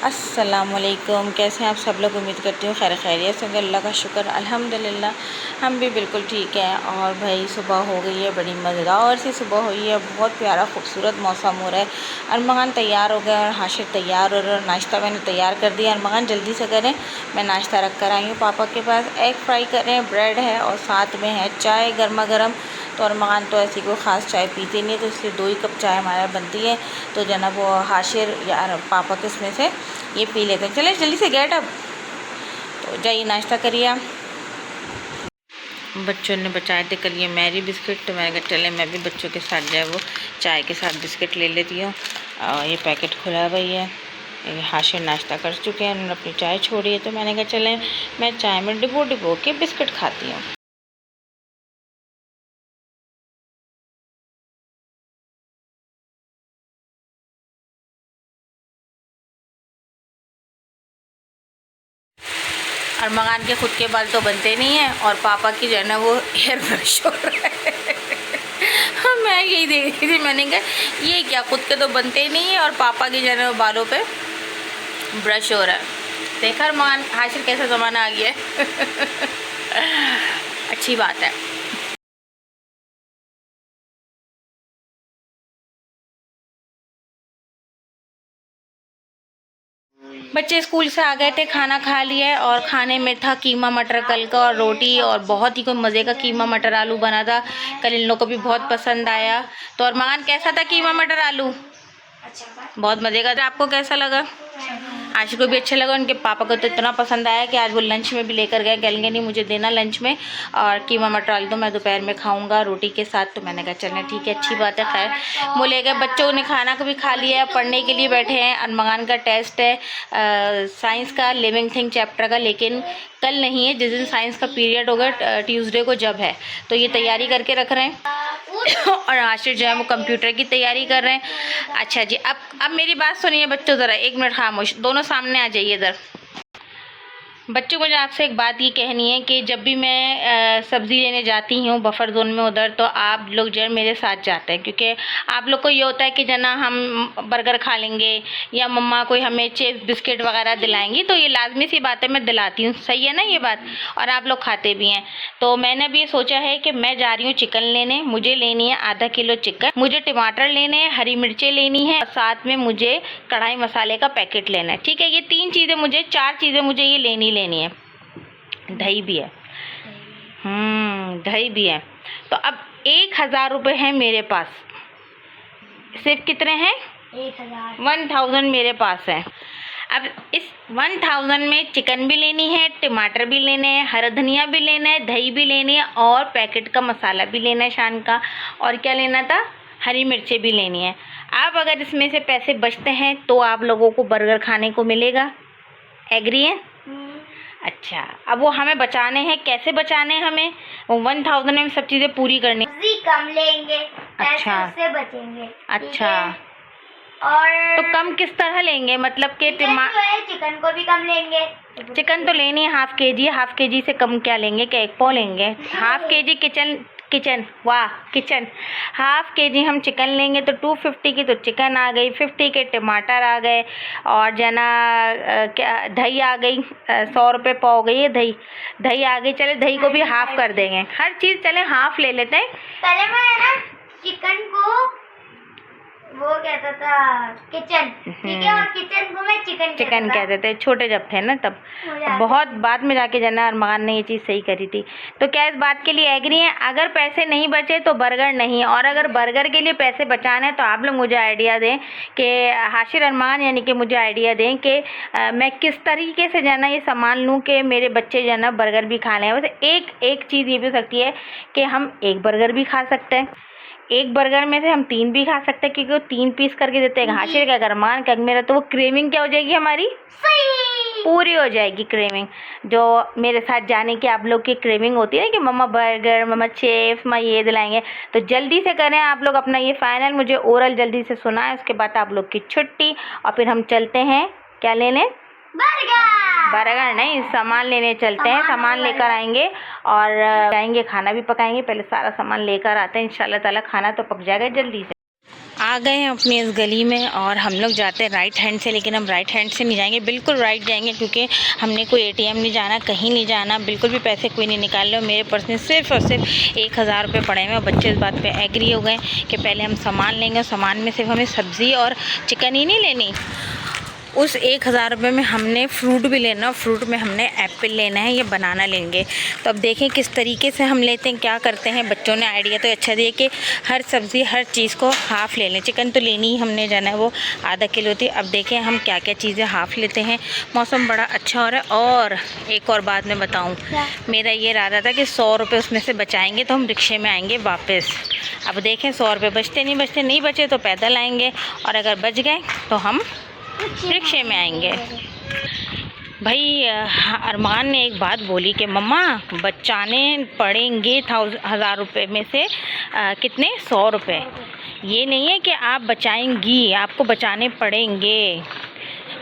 अस्सलामुअलैकुम। कैसे हैं आप सब लोग? उम्मीद करती हूँ खैर खैरियत से। अल्लाह का शुक्र अल्हम्दुलिल्लाह हम भी बिल्कुल ठीक हैं। और भाई सुबह हो गई है, बड़ी मज़ेदार सी सुबह हुई है, बहुत प्यारा खूबसूरत मौसम हो रहा है। अरमान तैयार हो गया और हाशिर तैयार हो रहा है। नाश्ता मैंने तैयार कर दिया। अरमान जल्दी से करें, मैं नाश्ता रख कर आई हूँ पापा के पास। एग फ्राई करें, ब्रेड है और साथ में है चाय गर्मा गर्म। तो अरमान तो ऐसी कोई ख़ास चाय पीते नहीं, तो इसलिए 2 ही कप चाय हमारा बनती है। तो जनाब वो हाशिर या पापा के इसमें से ये पी लेते हैं। चले जल्दी से गेट अब, तो जाइए नाश्ता करिए आप। बच्चों ने बचाए थे कल ये मैरी बिस्किट, तो मैंने कहा चले मैं भी बच्चों के साथ जाए वो चाय के साथ बिस्किट ले लेती हूँ। ये पैकेट खुला हुआ ही है। ये हाशिर नाश्ता कर चुके हैं, उन्होंने अपनी चाय छोड़ी है, तो मैंने कहा चले मैं चाय में डिबो के बिस्किट खाती हूँ। अरमान के खुद के बाल तो बनते नहीं हैं और पापा की जो है ना वो हेयर ब्रश हो रहा है। हाँ, मैं यही देख रही थी, मैंने कहा ये क्या, खुद के तो बनते ही नहीं है और पापा की जो है ना वो बालों पे ब्रश हो रहा है। देखा अरमान, हाशिर कैसा ज़माना आ गया है। अच्छी बात है। बच्चे स्कूल से आ गए थे, खाना खा लिया और खाने में था कीमा मटर कल का और रोटी, और बहुत ही कोई मज़े का कीमा मटर आलू बना था। कल इन लोगों को भी बहुत पसंद आया। तो अरमान कैसा था कीमा मटर आलू? अच्छा, बहुत मज़े का था। आपको कैसा लगा? आशी को भी अच्छा लगा, उनके पापा को तो इतना पसंद आया कि आज वो लंच में भी लेकर गए। कहेंगे नहीं मुझे देना लंच में, और कीमा मटर आलू तो मैं दोपहर में खाऊंगा रोटी के साथ। तो मैंने कहा चलना ठीक है, अच्छी बात है। खैर वो ले गए, बच्चों ने खाना को भी खा लिया है, पढ़ने के लिए बैठे हैं। अरमान का टेस्ट है साइंस का, लिविंग थिंग चैप्टर का, लेकिन कल नहीं है, जिस दिन साइंस का पीरियड होगा ट्यूसडे को जब है, तो ये तैयारी करके रख रहे हैं। और आशिर जो है वो कंप्यूटर की तैयारी कर रहे हैं। अच्छा जी, अब मेरी बात सुनिए बच्चों, ज़रा 1 मिनट खामोश, दोनों सामने आ जाइए इधर। बच्चों, मुझे आपसे एक बात ये कहनी है कि जब भी मैं सब्ज़ी लेने जाती हूँ बफर जोन में उधर, तो आप लोग जो है मेरे साथ जाते हैं, क्योंकि आप लोग को ये होता है कि जना हम बर्गर खा लेंगे या मम्मा कोई हमें चिप्स बिस्किट वगैरह दिलाएंगी, तो ये लाजमी सी बात है, मैं दिलाती हूँ। सही है ना ये बात? और आप लोग खाते भी हैं। तो मैंने भी ये सोचा है कि मैं जा रही हूँ चिकन लेने। मुझे लेनी है आधा किलो चिकन, मुझे टमाटर लेने हैं, हरी मिर्चें लेनी है, और साथ में मुझे कढ़ाई मसाले का पैकेट लेना है। ठीक है, ये 3 चीज़ें मुझे, 4 चीज़ें मुझे ये लेनी है। दही भी है, दही भी है। तो अब 1000 रुपये है मेरे पास। सिर्फ कितने हैं? 1000 मेरे पास है। अब इस 1000 में चिकन भी लेनी है, टमाटर भी लेने हैं, हरा धनिया भी लेना है, दही भी लेनी है, और पैकेट का मसाला भी लेना है शान का, और क्या लेना था, हरी मिर्चें भी लेनी है। अब अगर इसमें से पैसे बचते हैं तो आप लोगों को बर्गर खाने को मिलेगा। एग्री है? अच्छा, अब वो हमें बचाने हैं। कैसे बचाने हैं हमें? 1000 में सब चीज़ें पूरी करनी। कम लेंगे, अच्छा, पैसे बचेंगे। अच्छा, और तो कम किस तरह लेंगे? मतलब कि चिकन को भी कम लेंगे। चिकन तो लेनी है हाफ केजी, हाफ केजी से कम क्या लेंगे, क्या 1 पाव लेंगे? Half KG kitchen half KG हम चिकन लेंगे तो 250 की तो चिकन आ गई, 50 के टमाटर आ गए, और जना क्या दही आ गई, 100 रुपये पाव हो गई है दही आ गई। चले दही को भी हाफ कर देंगे, हर चीज़ चले हाफ ले लेते हैं। पहले मैं ना चिकन को वो कहता था किचन, ठीक है, और किचन को मैं चिकन कहते थे छोटे जब थे ना तब। बहुत बाद में जाके जना अरमान ने ये चीज़ सही करी थी। तो क्या इस बात के लिए एग्री हैं? अगर पैसे नहीं बचे तो बर्गर नहीं, और अगर बर्गर के लिए पैसे बचाने हैं तो आप लोग मुझे आइडिया दें कि हाशिर अरमान यानी कि मुझे आइडिया दें कि मैं किस तरीके से जाना ये सामान लूँ कि मेरे बच्चे जो है ना बर्गर भी खा लें। वैसे एक चीज़ ये भी हो सकती है कि हम 1 बर्गर भी खा सकते हैं, 1 बर्गर में से हम 3 भी खा सकते हैं, क्योंकि वो 3 पीस करके देते हैं। हाशिर का अरमान का मेरा, तो वो क्रेविंग क्या हो जाएगी हमारी? सही पूरी हो जाएगी क्रेविंग। जो मेरे साथ जाने की आप लोग की क्रेविंग होती है ना कि मम्मा बर्गर, मम्मा चिप्स, मम्मा ये दिलाएंगे, तो जल्दी से करें आप लोग अपना ये फाइनल, मुझे ओरल जल्दी से सुनाएं, उसके बाद आप लोग की छुट्टी, और फिर हम चलते हैं क्या लेने? बर्गर नहीं, सामान लेने चलते हैं। सामान लेकर आएंगे और जाएंगे, खाना भी पकाएंगे। पहले सारा सामान लेकर आते हैं, इंशाल्लाह ताला खाना तो पक जाएगा जल्दी से। आ गए हैं अपनी इस गली में और हम लोग जाते हैं राइट हैंड से, लेकिन हम राइट हैंड से नहीं जाएंगे, बिल्कुल राइट जाएंगे क्योंकि हमने कोई एटीएम नहीं जाना, कहीं नहीं जाना, बिल्कुल भी पैसे कोई नहीं निकाल रहे। मेरे पर्स में सिर्फ और सिर्फ 1000 रुपये पड़े हुए और बच्चे इस बात पे एग्री हो गए कि पहले हम सामान लेंगे और सामान में सिर्फ हमें सब्ज़ी और चिकन ही नहीं लेनी, उस 1000 रुपये में हमने फ्रूट भी लेना, फ्रूट में हमने एप्पल लेना है या बनाना लेंगे। तो अब देखें किस तरीके से हम लेते हैं, क्या करते हैं। बच्चों ने आइडिया तो अच्छा दिया कि हर सब्ज़ी हर चीज़ को हाफ़ ले लें। चिकन तो लेनी ही हमने जाना है, वो आधा किलो थी। अब देखें हम क्या क्या चीज़ें हाफ़ लेते हैं। मौसम बड़ा अच्छा हो रहा है। और एक और बात मैं बताऊँ, मेरा ये इरादा था कि 100 रुपये उसमें से बचाएँगे तो हम रिक्शे में आएँगे वापस। अब देखें 100 रुपये बचते नहीं बचे तो पैदल आएँगे, और अगर बच गए तो हम रिक्शे में आएंगे। भाई अरमान ने एक बात बोली कि मम्मा बचाने पड़ेंगे 1000 रुपये में से कितने 100 रुपये। ये नहीं है कि आप बचाएंगी, आपको बचाने पड़ेंगे,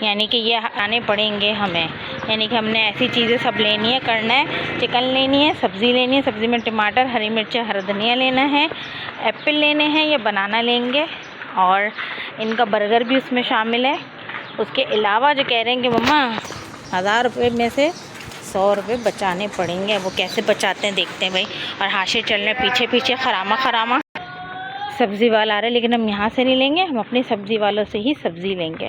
यानी कि ये आने पड़ेंगे हमें, यानी कि हमने ऐसी चीज़ें सब लेनी है, करना है। चिकन लेनी है, सब्ज़ी लेनी है, सब्ज़ी में टमाटर, हरी मिर्चें, हरा धनिया लेना है, एप्पल लेने हैं या बनाना लेंगे, और इनका बर्गर भी उसमें शामिल है। उसके अलावा जो कह रहे हैं कि मम्मा 1000 रुपये में से 100 रुपये बचाने पड़ेंगे। वो कैसे बचाते हैं देखते हैं भाई। और हाशिर चल रहे पीछे पीछे खरामा। सब्ज़ी वाला आ रहा है, लेकिन हम यहाँ से नहीं लेंगे, हम अपनी सब्ज़ी वालों से ही सब्ज़ी लेंगे।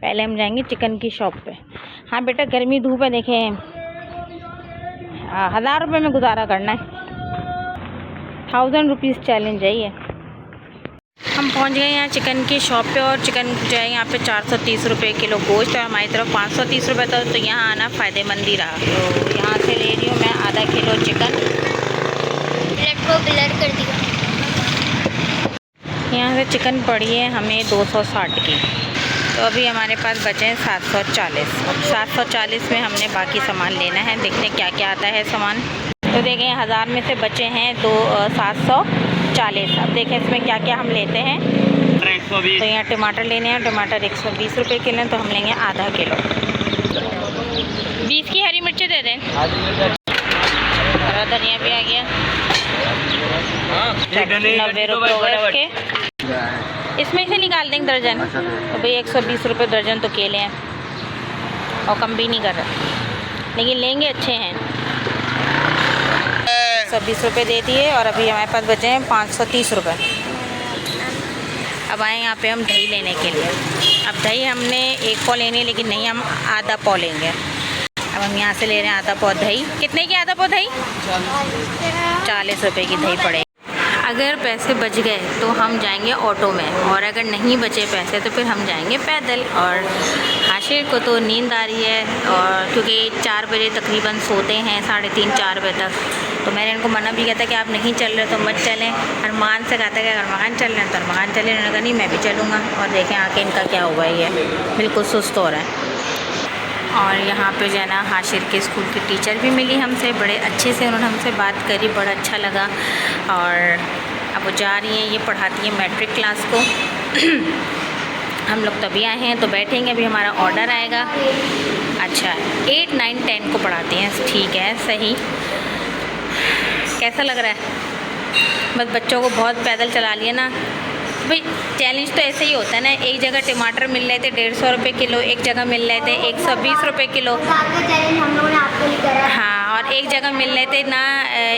पहले हम जाएंगे चिकन की शॉप पे। हाँ बेटा, गर्मी धूप है, देखें 1000 रुपये में गुजारा करना है। 1000 रुपीज़ चैलेंज है ये। हम पहुंच गए यहाँ चिकन की शॉप पे, और चिकन जो है यहाँ पे 430 रुपये किलो गोश्त है, हमारी तरफ 530 रुपये था, तो यहाँ आना फ़ायदेमंद ही रहा। तो यहाँ से ले रही हूँ मैं आधा किलो चिकन। ब्लड को ब्लर कर दिया। यहाँ से चिकन पड़ी है हमें 260 की, तो अभी हमारे पास बचे हैं 740। अब 740 में हमने बाकी सामान लेना है, देखते क्या क्या आता है सामान। तो देखें 1000 में से बचे हैं 740। अब देखें इसमें क्या क्या हम लेते हैं। तो यहाँ टमाटर लेने हैं, टमाटर 120 रुपये किलो हैं, तो हम लेंगे आधा किलो। 20 की हरी मिर्ची दे दें, हरा धनिया भी आ गया, 90 रुपये हो गए इसके। इसमें से निकाल देंगे दर्जन, तो भाई 120 रुपये दर्जन तो केले हैं, और कम भी नहीं कर रहे, लेकिन लेंगे अच्छे हैं। 120 रुपये दे दिए, और अभी हमारे पास बचे हैं 530 रुपये। अब आए यहाँ पे हम दही लेने के लिए। अब दही हमने 1 पाव लेनी है, लेकिन नहीं, हम आधा पाव लेंगे। अब हम यहाँ से ले रहे हैं आधा पाव दही। कितने की आधा पाव दही? 40 रुपये की दही पड़ेगी। अगर पैसे बच गए तो हम जाएंगे ऑटो में, और अगर नहीं बचे पैसे तो फिर हम जाएंगे पैदल। और हाशिर को तो नींद आ रही है, और क्योंकि 4 बजे तकरीबन सोते हैं, 3:30-4 बजे तक, तो मैंने इनको मना भी किया था कि आप नहीं चल रहे तो मत चलें। अरमान से कहा था कि अरमान चल रहे हैं तो अरमान चले, उन्होंने कहा नहीं मैं भी चलूँगा। और देखें आके इनका क्या हुआ है, ये बिल्कुल सुस्त हो रहा है। और यहाँ पे जो है ना हाशिर के स्कूल की टीचर भी मिली हमसे, बड़े अच्छे से उन्होंने हमसे बात करी, बड़ा अच्छा लगा। और अब वो जा रही हैं, ये पढ़ाती हैं मैट्रिक क्लास को। हम लोग तभी आए हैं, तो बैठेंगे, अभी हमारा ऑर्डर आएगा। अच्छा 8, 9, 10 को पढ़ाती हैं, ठीक है, सही। कैसा लग रहा है? बस बच्चों को बहुत पैदल चला लिया ना भाई। चैलेंज तो ऐसे ही होता है ना, एक जगह टमाटर मिल रहे थे 150 रुपये किलो, एक जगह मिल रहे थे 120 रुपये किलो। चैलेंज हम लोगों ने आपको ही करा। हाँ, और एक जगह मिल रहे थे ना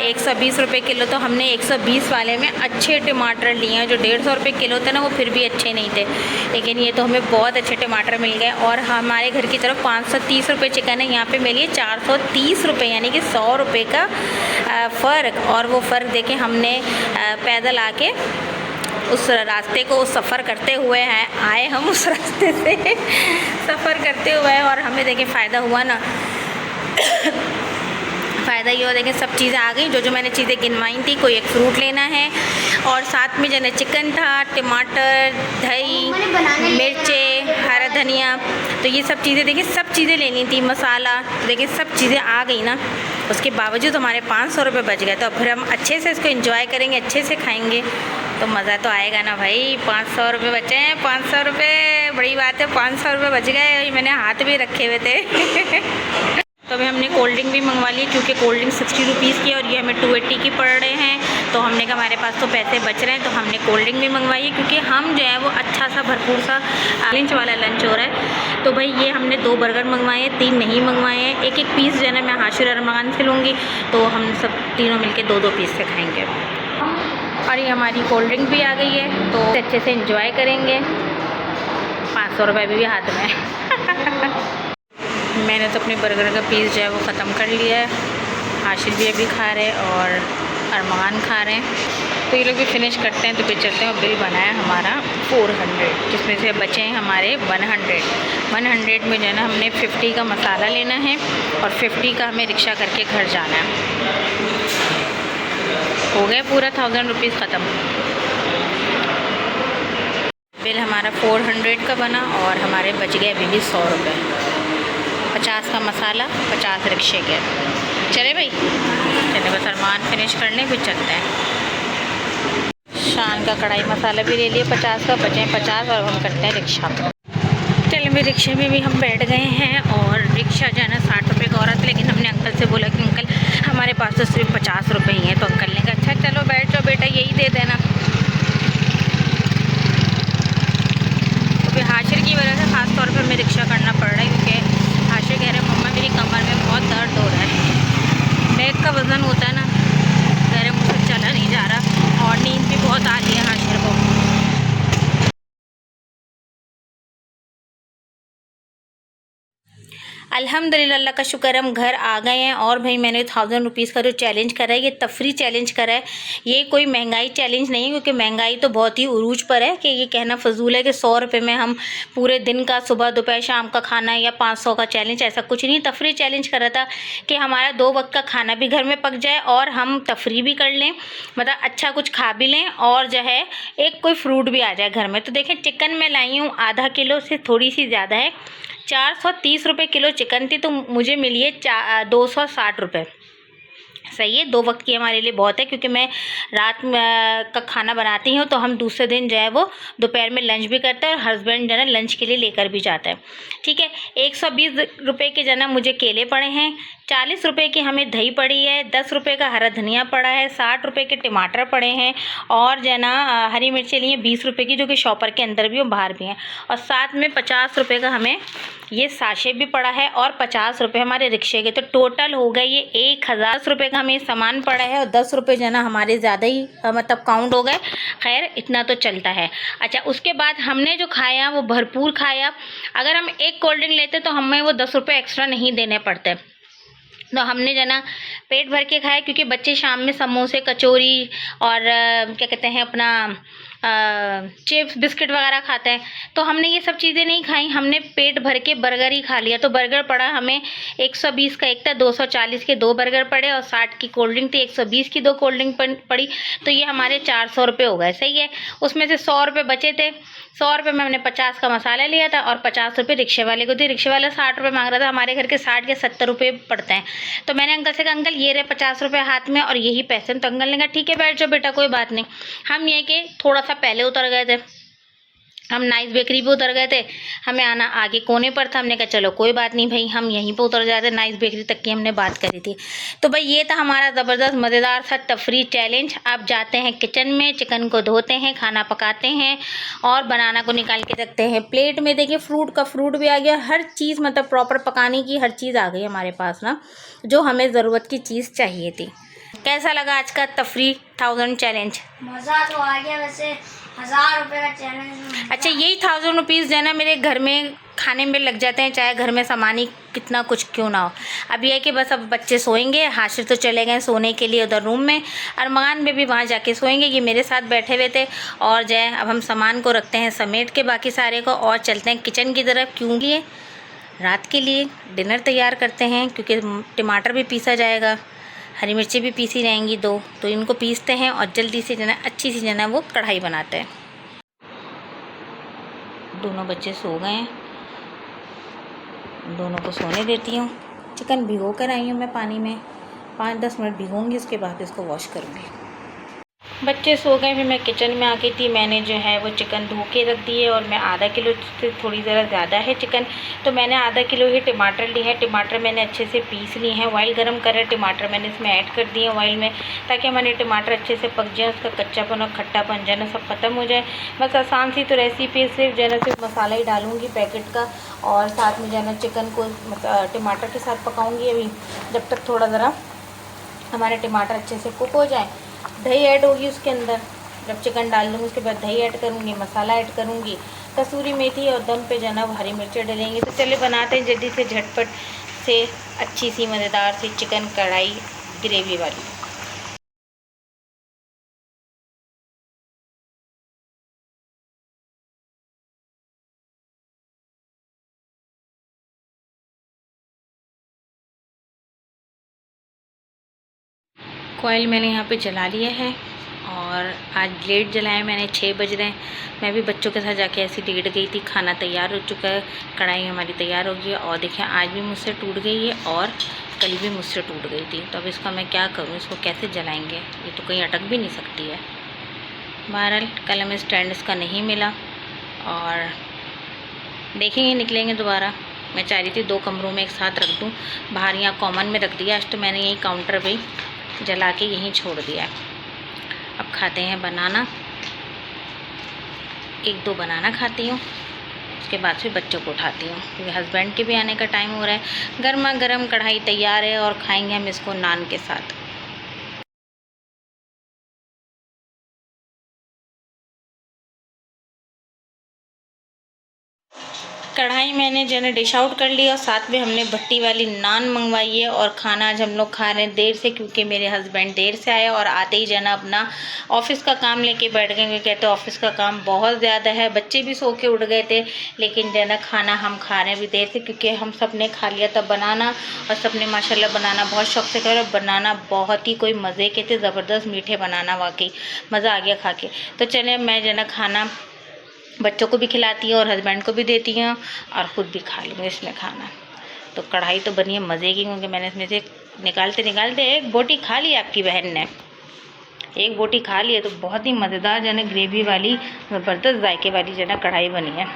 120 रुपये किलो, तो हमने 120 वाले में अच्छे टमाटर लिए हैं। जो 150 रुपये किलो थे ना, वो फिर भी अच्छे नहीं थे, लेकिन ये तो हमें बहुत अच्छे टमाटर मिल गए। और हमारे घर की तरफ 530 रुपये चिकन है, यहाँ पे मिली 430 रुपये, यानी कि 100 रुपये का फ़र्क। और वो फ़र्क देखें, हमने पैदल आके उस रास्ते को सफ़र करते हुए हैं, आए हम उस रास्ते से सफ़र करते हुए, और हमें देखें फ़ायदा हुआ ना। फ़ायदा ये हुआ, देखें सब चीज़ें आ गई, जो मैंने चीज़ें गिनवाई थी। कोई एक फ्रूट लेना है, और साथ में जो है चिकन था, टमाटर, दही, मिर्चें, हरा धनिया, तो ये सब चीज़ें देखिए, सब चीज़ें लेनी थी, मसाला, देखिए सब चीज़ें आ गई ना। उसके बावजूद हमारे 500 रुपये बच गए, तो फिर हम अच्छे से इसको एंजॉय करेंगे, अच्छे से खाएंगे, तो मज़ा तो आएगा ना भाई। 500 रुपये बचे हैं, 500 रुपये बड़ी बात है, 500 रुपये बच गए। मैंने हाथ भी रखे हुए थे। तो अभी हमने कोल्ड ड्रिंक भी मंगवा ली क्योंकि कोल्ड ड्रिंक 60 रुपीज़ की है और ये हमें 280 की पड़ रहे हैं। तो हमने कहा हमारे पास तो पैसे बच रहे हैं, तो हमने कोल्ड ड्रिंक भी मंगवाई है क्योंकि हम जो है वो अच्छा सा भरपूर सा लंच वाला लंच हो रहा है। तो भाई ये हमने 2 बर्गर मंगवाए हैं, 3 नहीं मंगवाए हैं। एक एक पीस जो है ना मैं हाशिर अरमान से लूँगी, तो हम सब तीनों मिल के 2-2 पीस से खाएँगे। और ये हमारी कोल्ड ड्रिंक भी आ गई है, तो अच्छे से इंजॉय करेंगे। 500 रुपये भी हाथ में। मैंने तो अपने बर्गर का पीस जो है वो ख़त्म कर लिया है। हाशिर भी अभी खा रहे हैं और अरमान खा रहे हैं। तो ये लोग भी फिनिश करते हैं तो फिर चलते हैं। और बिल बनाया हमारा 400, जिसमें से बचे हैं हमारे 100। 100 में जो है ना हमने 50 का मसाला लेना है और 50 का हमें रिक्शा करके घर जाना है। हो गए पूरा 1000 रुपीज़ ख़त्म। बिल हमारा 400 का बना और हमारे बच गए अभी भी 100 रुपये। 50 का मसाला, 50 रिक्शे के। चले भाई, चले बस अरमान फिनिश करने फिर चलते हैं। शान का कढ़ाई मसाला भी ले लिया 50 का, बचे 50 और हम करते हैं रिक्शा। चले भाई, रिक्शे में भी हम बैठ गए हैं और रिक्शा जो है ना 60 रुपये का औरत, लेकिन हमने अंकल से बोला कि अंकल हमारे पास तो सिर्फ 50 रुपये ही हैं। तो अंकल ने कहा अच्छा चलो बैठ जाओ बेटा, यही दे देना। तो फिर हाशिर की वजह से ख़ास तौर पर हमें रिक्शा करना पड़ रहा है क्योंकि हाशिर कह रहे हैं मम्मा मेरी कमर में बहुत दर्द हो रहा है। बैग का वज़न होता है ना, कह रहे मुझसे चला नहीं जा रहा और नींद भी बहुत आ रही है हाशिर को। अल्हम्दुलिल्लाह, अल्लाह का शुक्र हम घर आ गए हैं। और भाई मैंने 1000 रुपीज़ का जो चैलेंज करा है, ये तफरी चैलेंज करा है, ये कोई महंगाई चैलेंज नहीं है क्योंकि महंगाई तो बहुत ही उरूज पर है कि ये कहना फजूल है कि 100 रुपये में हम पूरे दिन का सुबह दोपहर शाम का खाना या 500 का चैलेंज, ऐसा कुछ नहीं। तफरी चैलेंज करा था कि हमारा 2 वक्त का खाना भी घर में पक जाए और हम तफरी भी कर लें, मतलब अच्छा कुछ खा भी लें और जो है एक कोई फ्रूट भी आ जाए घर में। तो देखें चिकन मैं लाई हूँ आधा किलो से थोड़ी सी ज़्यादा है, 430 रुपये किलो चिकन थी, तो मुझे मिली है 260 रुपये। सही है, 2 वक्त की हमारे लिए बहुत है क्योंकि मैं रात का खाना बनाती हूँ तो हम दूसरे दिन जो है वो दोपहर में लंच भी करते हैं और हस्बैंड जो है ना लंच के लिए लेकर भी जाता है। ठीक है, 120 रुपये के जो है ना मुझे केले पड़े हैं, 40 रुपये की हमें दही पड़ी है, 10 रुपये का हरा धनिया पड़ा है, 60 रुपये के टमाटर पड़े हैं और जो है ना हरी मिर्चें लिए 20 रुपये की, जो कि शॉपर के अंदर भी और बाहर भी हैं। और साथ में 50 रुपये का हमें ये साशे भी पड़ा है और 50 रुपये हमारे रिक्शे के। तो टोटल हो गए ये 1000 रुपये का हमें सामान पड़ा है और 10 रुपये जो है ना हमारे ज़्यादा ही मतलब काउंट हो गए। खैर इतना तो चलता है। अच्छा, उसके बाद हमने जो खाया वो भरपूर खाया। अगर हम एक कोल्ड ड्रिंक लेते तो हमें वो 10 रुपये एक्स्ट्रा नहीं देने पड़ते। तो हमने जो ना पेट भर के खाया क्योंकि बच्चे शाम में समोसे कचौरी और क्या कहते हैं अपना चिप्स बिस्किट वगैरह खाते हैं, तो हमने ये सब चीज़ें नहीं खाई, हमने पेट भर के बर्गर ही खा लिया। तो बर्गर पड़ा हमें 120 का एक था, 240 के 2 बर्गर पड़े और 60 की कोल्ड ड्रिंक थी, 120 की 2 कोल्ड ड्रिंक पड़ी। तो ये हमारे 400 रुपये हो गए। सही है, उसमें से 100 रुपये बचे थे। 100 रुपये में हमने 50 का मसाला लिया था और 50 रुपये रिक्शे वाले को थे। रिक्शे वाला 60 रुपये मांग रहा था, हमारे घर के 60 या 70 रुपये पड़ते हैं। तो मैंने अंकल से कहा अंकल ये रहे 50 रुपये हाथ में और यही पैसे। तो अंकल ने कहा ठीक है बैठ जाओ बेटा कोई बात नहीं। हम ये कि थोड़ा सा पहले उतर गए थे, हम नाइस बेकरी पे उतर गए थे, हमें आना आगे कोने पर था। हमने कहा चलो कोई बात नहीं भाई हम यहीं पे उतर जाते, नाइस बेकरी तक की हमने बात करी थी। तो भाई ये था हमारा ज़बरदस्त मज़ेदार सा तफरी चैलेंज। आप जाते हैं किचन में, चिकन को धोते हैं, खाना पकाते हैं और बनाना को निकाल के रखते हैं प्लेट में। देखिए फ्रूट भी आ गया, हर चीज़ मतलब प्रॉपर पकाने की हर चीज़ आ गई हमारे पास ना, जो हमें ज़रूरत की चीज़ चाहिए थी। कैसा लगा आज का तफरी 1000 चैलेंज? मज़ा तो आ गया, वैसे 1000 रुपये का चैलेंज। अच्छा, यही 1000 रुपीज़ जो है ना मेरे घर में खाने में लग जाते हैं, चाहे घर में सामान ही कितना कुछ क्यों ना हो। अब ये है कि बस अब बच्चे सोएंगे, हाशिर तो चले गए सोने के लिए उधर रूम में, अरमान में भी वहाँ जाके सोएंगे। ये मेरे साथ बैठे हुए थे और जो है अब हम सामान को रखते हैं समेट के बाकी सारे को और चलते हैं किचन की तरफ। क्यों लिए रात के लिए डिनर तैयार करते हैं क्योंकि टमाटर भी पीसा जाएगा, हरी मिर्ची भी पीसी रहेंगी 2, तो इनको पीसते हैं और जल्दी से जना अच्छी सी जना वो कढ़ाई बनाते हैं। दोनों बच्चे सो गए हैं, दोनों को सोने देती हूँ। चिकन भिगो कर आई हूँ मैं पानी में, 5-10 मिनट भिगोंगी, उसके बाद इसको वॉश करूँगी। बच्चे सो गए, फिर मैं किचन में आ गई थी। मैंने जो है वो चिकन धो के रख दिए और मैं आधा किलो से थोड़ी ज़रा ज़्यादा है चिकन, तो मैंने आधा किलो ही टमाटर लिए हैं। टमाटर मैंने अच्छे से पीस लिए हैं। ऑयल गरम कर रहे टमाटर मैंने इसमें ऐड कर दिए ऑयल में, ताकि हमारे टमाटर अच्छे से पक जाए, उसका कच्चापन और खट्टापन जो है ना सब खत्म हो जाए। बस आसान सी तो रेसिपी, सिर्फ जो है ना सिर्फ मसाला ही डालूँगी पैकेट का, और साथ में जो है ना चिकन को टमाटर के साथ पकाऊँगी अभी, जब तक थोड़ा ज़रा हमारे टमाटर अच्छे से कुक हो जाए। दही ऐड होगी उसके अंदर, जब चिकन डाल दूँगी उसके बाद दही ऐड करूँगी, मसाला ऐड करूँगी, कसूरी मेथी और दम पे जना हरी मिर्चें डलेंगी। तो चलिए बनाते हैं जल्दी से झटपट से अच्छी सी मज़ेदार सी चिकन कढ़ाई ग्रेवी वाली। ऑयल मैंने यहाँ पे जला लिया है और आज लेट जलाया मैंने, 6 बज रहे हैं। मैं भी बच्चों के साथ जाके ऐसी लेट गई थी। खाना तैयार हो चुका है, कढ़ाई हमारी तैयार हो गई है, और देखिए आज भी मुझसे टूट गई है और कल भी मुझसे टूट गई थी। तो अब इसका मैं क्या करूँ, इसको कैसे जलाएंगे, ये तो कहीं अटक भी नहीं सकती है। बहरहाल कल हमें स्टैंड इसका नहीं मिला और देखेंगे निकलेंगे दोबारा। मैं चाह रही थी 2 कमरों में एक साथ रख दूँ, बाहर यहाँ कॉमन में रख दिया। आज तो मैंने यही काउंटर पे जला के यहीं छोड़ दिया। अब खाते हैं बनाना, 1-2 बनाना खाती हूँ, उसके बाद फिर बच्चों को उठाती हूँ, क्योंकि हस्बैंड के भी आने का टाइम हो रहा है। गर्मा गर्म कढ़ाई तैयार है और खाएंगे हम इसको नान के साथ। कढ़ाई मैंने जो है डिश आउट कर लिया और साथ में हमने भट्टी वाली नान मंगवाई है। और खाना आज हम लोग खा रहे हैं देर से, क्योंकि मेरे हस्बैंड देर से आए और आते ही जो है ना अपना ऑफिस का काम लेके बैठ गए। क्योंकि कहते ऑफिस का काम बहुत ज़्यादा है। बच्चे भी सो के उठ गए थे, लेकिन जो है ना खाना हम खा रहे हैं अभी देर से, क्योंकि हम सब ने खा लिया था बनाना, और सब ने माशाल्लाह बनाना बहुत शौक से खाया। बनाना बहुत ही कोई मज़े के थे, ज़बरदस्त मीठे बनाना, वाकई मज़ा आ गया खा के। तो चले मैं जो है ना खाना बच्चों को भी खिलाती हूँ और हस्बैंड को भी देती हूँ और ख़ुद भी खा लूँगी इसमें खाना। तो कढ़ाई तो बनी है मज़े की, क्योंकि मैंने इसमें से निकालते एक बोटी खा ली आपकी बहन ने, एक बोटी खा ली है। तो बहुत ही मज़ेदार जो है ना ग्रेवी वाली ज़बरदस्त जायके वाली जो है ना कढ़ाई बनी है।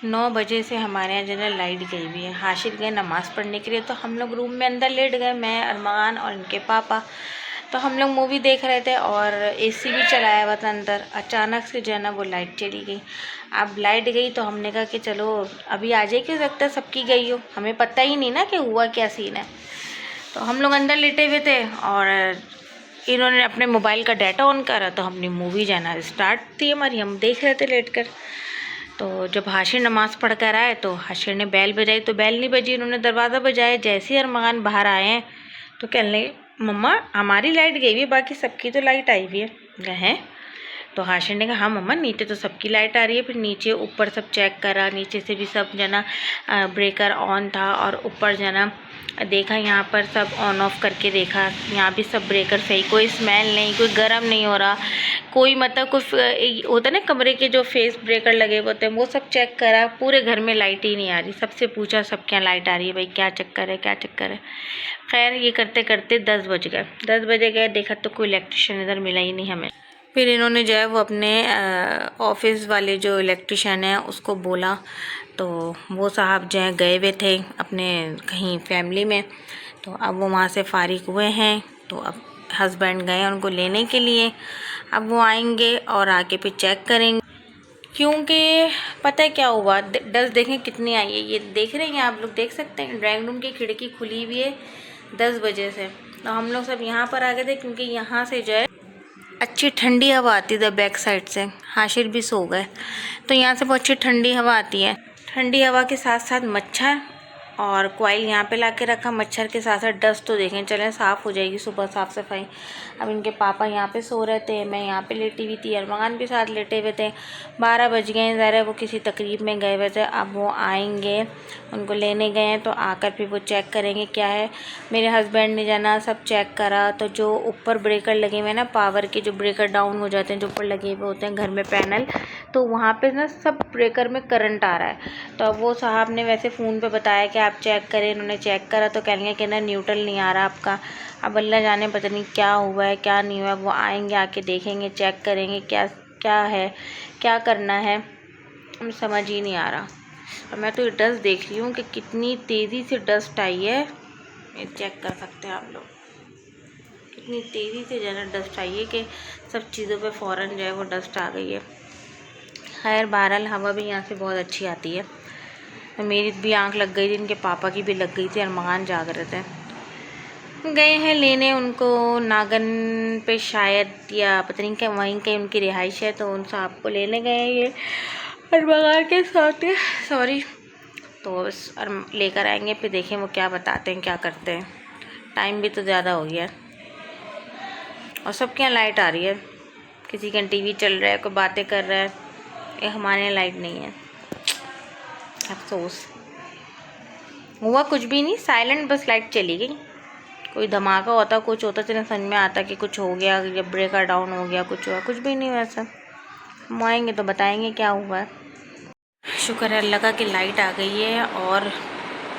9 बजे से हमारे यहाँ जो है लाइट गई हुई है। हाशिर गए नमाज़ पढ़ने के लिए, तो हम लोग रूम में अंदर लेट गए, मैं, अरमान और इनके पापा। तो हम लोग मूवी देख रहे थे और एसी भी चलाया हुआ था अंदर। अचानक से जो है ना वो लाइट चली गई। अब लाइट गई तो हमने कहा कि चलो अभी आ जाए, क्यों सकता है सबकी गई हो, हमें पता ही नहीं ना कि हुआ क्या सीन है। तो हम लोग अंदर लेटे हुए थे और इन्होंने अपने मोबाइल का डाटा ऑन करा, तो हमने मूवी जाना स्टार्ट थी हमारी, हम देख रहे थे लेट कर। तो जब हाशिर नमाज़ पढ़ कर आए तो हाशिर ने बैल बजाई, तो बैल नहीं बजी, उन्होंने दरवाज़ा बजाया। जैसे ही अरमान बाहर आए हैं तो कहने लगे मम्मा हमारी लाइट गई हुई है, बाकी सबकी तो लाइट आई हुई है। हैं? तो हाशिर ने कहा हाँ मम्मा नीचे तो सबकी लाइट आ रही है। फिर नीचे ऊपर सब चेक करा, नीचे से भी सब जना ब्रेकर ऑन था, और ऊपर जना देखा यहाँ पर सब ऑन ऑफ करके देखा, यहाँ भी सब ब्रेकर सही, कोई स्मेल नहीं, कोई गर्म नहीं हो रहा, कोई मतलब कुछ होता है ना कमरे के जो फेस ब्रेकर लगे हुए होते हैं, वो सब चेक करा। पूरे घर में लाइट ही नहीं आ रही। सबसे पूछा सबके यहाँ लाइट आ रही है भाई, क्या चक्कर है क्या चक्कर है। खैर ये करते करते 10 बज गए। 10 बजे गए, देखा तो कोई इलेक्ट्रिशियन इधर मिला ही नहीं हमें। फिर इन्होंने जो है वो अपने ऑफिस वाले जो इलेक्ट्रिशियन है उसको बोला, तो वो साहब जो हैं गए हुए थे अपने कहीं फैमिली में। तो अब वो वहाँ से फारिग हुए हैं, तो अब हस्बैंड गए उनको लेने के लिए। अब वो आएंगे और आके फिर चेक करेंगे, क्योंकि पता है क्या हुआ, डस्ट देखें कितनी आई है। ये देख रहे हैं आप लोग, देख सकते हैं ड्राइंग रूम की खिड़की खुली हुई है 10 बजे से। तो हम लोग सब यहाँ पर आ गए थे, क्योंकि यहाँ से जो है अच्छी ठंडी हवा आती है बैक साइड से। हाशिर भी सो गए, तो यहाँ से बहुत अच्छी ठंडी हवा आती है। ठंडी हवा के साथ साथ मच्छर, और कॉइल यहाँ पे ला के रखा, मच्छर के साथ साथ डस्ट तो देखें, चलें साफ़ हो जाएगी सुबह साफ़ सफाई। अब इनके पापा यहाँ पे सो रहे थे, मैं यहाँ पे लेटी हुई थी, अरमान भी साथ लेटे हुए थे। 12 बज गए, ज़रा वो किसी तकरीब में गए हुए थे। अब वो आएंगे, उनको लेने गए हैं, तो आकर फिर वो चेक करेंगे क्या है। मेरे हस्बैंड ने जाना सब चेक करा, तो जो ऊपर ब्रेकर लगे हुए हैं ना, पावर के जो ब्रेकर डाउन हो जाते हैं, जो ऊपर लगे हुए होते हैं घर में पैनल, तो वहाँ पे ना सब ब्रेकर में करंट आ रहा है। तो अब वो साहब ने वैसे फ़ोन पे बताया कि आप चेक करें। इन्होंने चेक करा तो कहने कि ना न्यूट्रल नहीं आ रहा आपका। अब अल्लाह जाने पता नहीं क्या हुआ है क्या नहीं हुआ है। वो आएंगे, आके देखेंगे, चेक करेंगे क्या क्या है, क्या करना है, हमें समझ ही नहीं आ रहा। और मैं तो ये डस्ट देख रही हूँ कि कितनी तेज़ी से डस्ट आई है। ये चेक कर सकते हैं आप लोग, कितनी तेज़ी से जो है डस्ट आई है कि सब चीज़ों पे फ़ौरन जो है वो डस्ट आ गई है। खैर बहरहाल हवा भी यहाँ से बहुत अच्छी आती है। तो मेरी भी आंख लग गई थी, इनके पापा की भी लग गई थी, अरमान जाग रहे थे। गए हैं लेने उनको नागन पे शायद, या पता नहीं क्या वहीं कहीं उनकी रिहाइश है, तो उन साहब को लेने गए हैं ये अरमान के साथ, सॉरी। तो बस लेकर आएंगे, फिर देखें वो क्या बताते हैं क्या करते हैं। टाइम भी तो ज़्यादा हो गया है और सबके यहाँ लाइट आ रही है, किसी का टीवी चल रहा है, कोई बातें कर रहा है, ये हमारे यहाँ लाइट नहीं है। अफसोस हुआ कुछ भी नहीं, साइलेंट बस लाइट चली गई। कोई धमाका होता, कुछ होता तो समझ में आता कि कुछ हो गया या ब्रेकर डाउन हो गया, कुछ हुआ, कुछ भी नहीं हुआ ऐसा। हम आएंगे तो बताएंगे क्या हुआ है। शुक्र है अल्लाह का कि लाइट आ गई है। और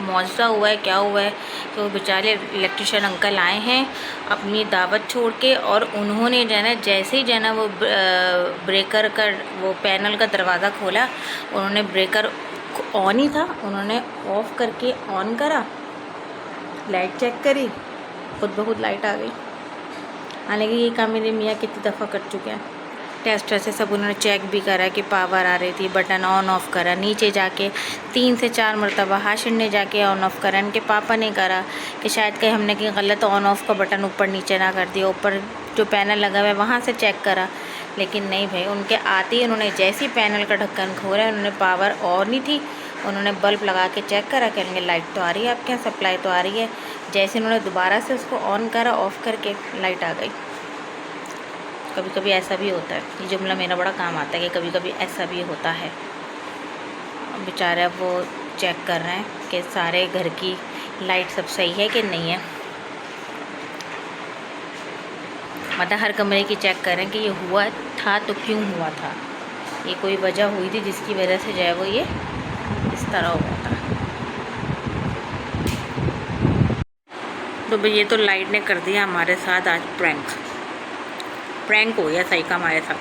मौजज़ा हुआ है, क्या हुआ है कि वो बेचारे इलेक्ट्रिशियन अंकल आए हैं अपनी दावत छोड़ के, और उन्होंने जो है ना जैसे ही जो है ना वो ब्रेकर का वो पैनल का दरवाज़ा खोला, उन्होंने ब्रेकर ऑन ही था, उन्होंने ऑफ़ करके ऑन करा, लाइट चेक करी, खुद ब खुद लाइट आ गई। हालांकि ये काम मेरे मियाँ कितनी दफ़ा कर चुके हैं, टेस्टर से सब उन्होंने चेक भी करा कि पावर आ रही थी, बटन ऑन ऑफ़ करा, नीचे जाके 3 से 4 मरतबा हाशिर ने जाके ऑन ऑफ़ करा, इनके पापा ने करा कि शायद कहीं हमने कहीं गलत ऑन ऑफ़ का बटन ऊपर नीचे ना कर दिया, ऊपर जो पैनल लगा हुआ है वहाँ से चेक करा, लेकिन नहीं भाई, उनके आते ही उन्होंने जैसे ही पैनल का ढक्कन खोला, उन्होंने पावर ऑन ही थी, उन्होंने बल्ब लगा के चेक करा, कहेंगे लाइट तो आ रही है आपके यहाँ, सप्लाई तो आ रही है। जैसे उन्होंने दोबारा से उसको ऑन करा, ऑफ़ करके लाइट आ गई। कभी कभी ऐसा भी होता है, ये जुमला मेरा बड़ा काम आता है कि कभी कभी ऐसा भी होता है। बेचारे अब वो चेक कर रहे हैं कि सारे घर की लाइट सब सही है कि नहीं है, मतलब हर कमरे की चेक कर रहे हैं कि ये हुआ था तो क्यों हुआ था, ये कोई वजह हुई थी जिसकी वजह से जो है वो ये इस तरह हुआ था। तो भाई ये तो लाइट ने कर दिया हमारे साथ आज प्रैंक हो गया सही का हमारे साथ।